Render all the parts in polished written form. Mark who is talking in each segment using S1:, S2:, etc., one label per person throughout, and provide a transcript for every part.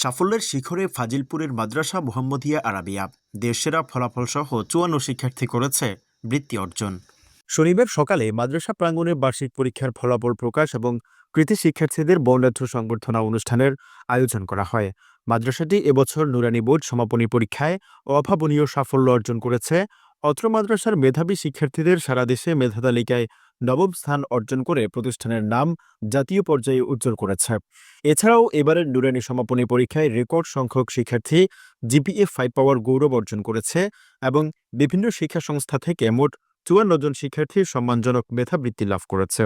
S1: সাফল্যের শিখরে ফাজিলপুরের মাদ্রাসা মোহাম্মদিয়া আরাবিয়া দেশসেরা ফলাফল সহ ৫৪ শিক্ষার্থী করেছে বৃত্তি অর্জন। শনিবার সকালে মাদ্রাসা প্রাঙ্গণের বার্ষিক পরীক্ষার ফলাফল প্রকাশ এবং কৃতি শিক্ষার্থীদের বর্ণাঢ্য সংবর্ধনা অনুষ্ঠানের আয়োজন করা হয়। মাদ্রাসাটি এবছর নুরানি বোর্ড সমাপনী পরীক্ষায় অভাবনীয় সাফল্য অর্জন করেছে। অত্র মাদ্রাসার মেধাবী শিক্ষার্থীদের সারা দেশে মেধা তালিকায় নবম স্থান অর্জন করে প্রতিষ্ঠানের নাম জাতীয় পর্যায়ে উজ্জ্বল করেছে। এছাড়াও এবারের নুরানি সমাপনী পরীক্ষায় রেকর্ড সংখ্যক শিক্ষার্থী জিপিএ 5 পাওয়ার গৌরব অর্জন করেছে এবং বিভিন্ন শিক্ষা সংস্থা থেকে মোট ৫৪ জন শিক্ষার্থী সম্মানজনক মেধাবৃত্তি লাভ করেছে।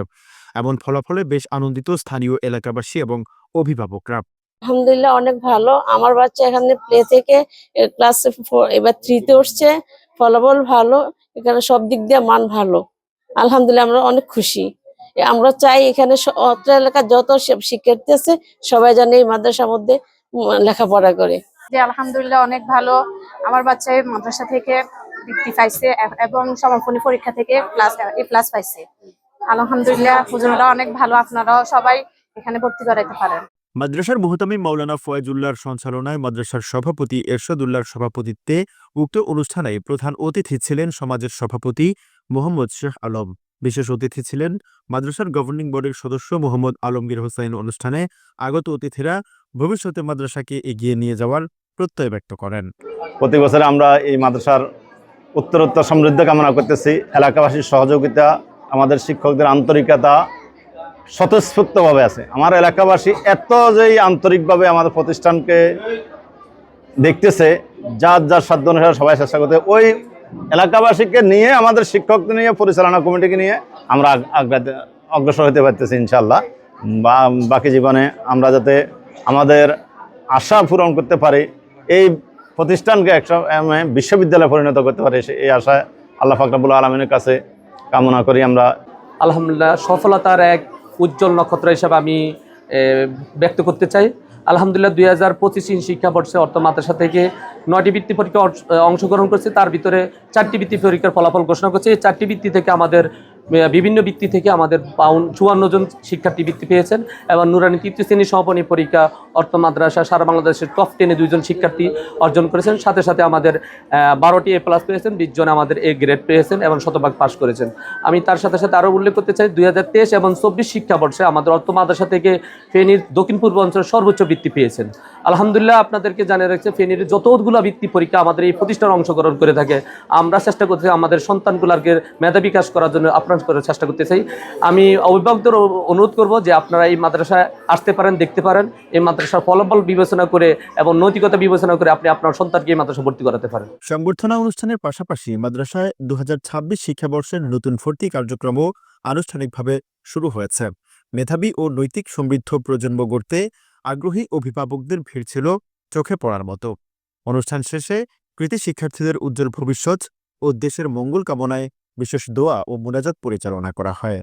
S1: এমন ফলাফলে বেশ আনন্দিত স্থানীয় এলাকাবাসী এবং অভিভাবকরা।
S2: আলহামদুলিল্লাহ অনেক ভালো। আমার বাচ্চা এখানে প্লে থেকে ক্লাস 4 এবার 3 তে উঠছে। ফলাফল ভালো, এখানে সব দিক দিয়ে মান ভালো। আলহামদুলিল্লাহ আমরা অনেক খুশি। আমরা চাই এখানে অত্র এলাকার যত শিক্ষার্থী আছে সবাই যেন এই মাদ্রাসার মধ্যে লেখাপড়া করে।
S3: আলহামদুলিল্লাহ অনেক ভালো। আমার বাচ্চা মাদ্রাসা থেকে বৃত্তি পাইছে এবং সমাপনী পরীক্ষা থেকে A+ পাইছে। আলহামদুলিল্লাহ হুজুররা অনেক ভালো, আপনারাও সবাই এখানে ভর্তি করাইতে পারেন।
S1: মাদ্রাসার মুহতামিম মাওলানা ফয়েজুল্লাহর সঞ্চালনায় মাদ্রাসার সভাপতি এরশাদুল্লাহর সভাপতিত্বে উক্ত অনুষ্ঠানে প্রধান অতিথি ছিলেন সমাজের সভাপতি মোহাম্মদ শেখ আলম। বিশেষ অতিথি ছিলেন মাদ্রাসার গভর্নিং বোর্ডের সদস্য মোহাম্মদ আলমগীর হোসেন। অনুষ্ঠানে আগত অতিথিরা ভবিষ্যতে মাদ্রাসাকে এগিয়ে নিয়ে যাওয়ার প্রত্যয় ব্যক্ত করেন।
S4: প্রতি বছর আমরা এই মাদ্রাসার উত্তরোত্তর সমৃদ্ধ কামনা করতেছি। এলাকাবাসীর সহযোগিতা, আমাদের শিক্ষকদের আন্তরিকতা স্বতঃস্ফূর্তভাবে আছে। আমার এলাকাবাসী এত যেই আন্তরিকভাবে আমাদের প্রতিষ্ঠানকে দেখতেছে, যার যার সাধ্য অনুসারে সবাই চেষ্টা করতে, ওই এলাকাবাসীকে নিয়ে আমাদের শিক্ষকদের নিয়ে পরিচালনা কমিটিকে নিয়ে আমরা অগ্রসর হতে পারতেছি ইনশাল্লাহ। বাকি জীবনে আমরা যাতে আমাদের আশা পূরণ করতে পারি, এই প্রতিষ্ঠানকে একটা বিশ্ববিদ্যালয়ে পরিণত করতে পারি, এই আশায় আল্লাহ পাক রব্বুল আলামিনের কাছে কামনা করি আমরা।
S5: আলহামদুলিল্লাহ সফলতার এক উজ্জ্বল নক্ষত্র হিসাবে আমি ব্যক্ত করতে চাই। আলহামদুলিল্লাহ 2025 শিক্ষাবর্ষে অর্থ মাদ্রাসা থেকে 9টি বৃত্তি পরীক্ষা অংশগ্রহণ করেছে। তার ভিতরে 4টি বৃত্তি পরীক্ষার ফলাফল ঘোষণা করছে। এই 4টি বৃত্তি থেকে আমাদের বিভিন্ন বৃত্তি থেকে আমাদের 54 জন শিক্ষার্থী বৃত্তি পেয়েছেন এবং নুরানি তৃতীয় শ্রেণী সমাপনী পরীক্ষা অর্থ মাদ্রাসা সারা বাংলাদেশের টপ 10-এ 2 জন শিক্ষার্থী অর্জন করেছেন। সাথে সাথে আমাদের 12টি A+ পেয়েছেন, 20 জন আমাদের A গ্রেড পেয়েছেন এবং শতভাগ পাস করেছেন। আমি তার সাথে সাথে আরও উল্লেখ করতে চাই 2023 এবং 24 শিক্ষাবর্ষে আমাদের অর্থ মাদ্রাসা থেকে ফেনীর দক্ষিণ পূর্ব অঞ্চলের সর্বোচ্চ বৃত্তি পেয়েছেন। আলহামদুলিল্লাহ আপনাদেরকে জানিয়ে রাখছে ফেনীর যতগুলো বৃত্তি পরীক্ষা আমাদের এই প্রতিষ্ঠানে অংশগ্রহণ করে থাকে, আমরা চেষ্টা করছি আমাদের সন্তানগুলোকে মেধা বিকাশ করার জন্য আপ্রাণ করে চেষ্টা করতে চাই। আমি অভিভাবকদের অনুরোধ করব যে আপনারা এই মাদ্রাসায় আসতে পারেন, দেখতে পারেন। এই মাদ্রাসার ফলাফল বিবেচনা করে এবং নৈতিকতা বিবেচনা করে আপনি আপনার সন্তানকে এই মাদ্রাসা ভর্তি করাতে পারেন।
S1: সংবর্ধনা অনুষ্ঠানের পাশাপাশি মাদ্রাসায় 2026 শিক্ষাবর্ষের নতুন ভর্তি কার্যক্রমও আনুষ্ঠানিকভাবে শুরু হয়েছে। মেধাবী ও নৈতিক সমৃদ্ধ প্রজন্ম গড়তে আগ্রহী অভিভাবকদের ভিড় ছিল চোখে পড়ার মতো। অনুষ্ঠান শেষে কৃতি শিক্ষার্থীদের উজ্জ্বল ভবিষ্যৎ ও দেশের মঙ্গল কামনায় বিশেষ দোয়া ও মুনাজাত পরিচালনা করা হয়।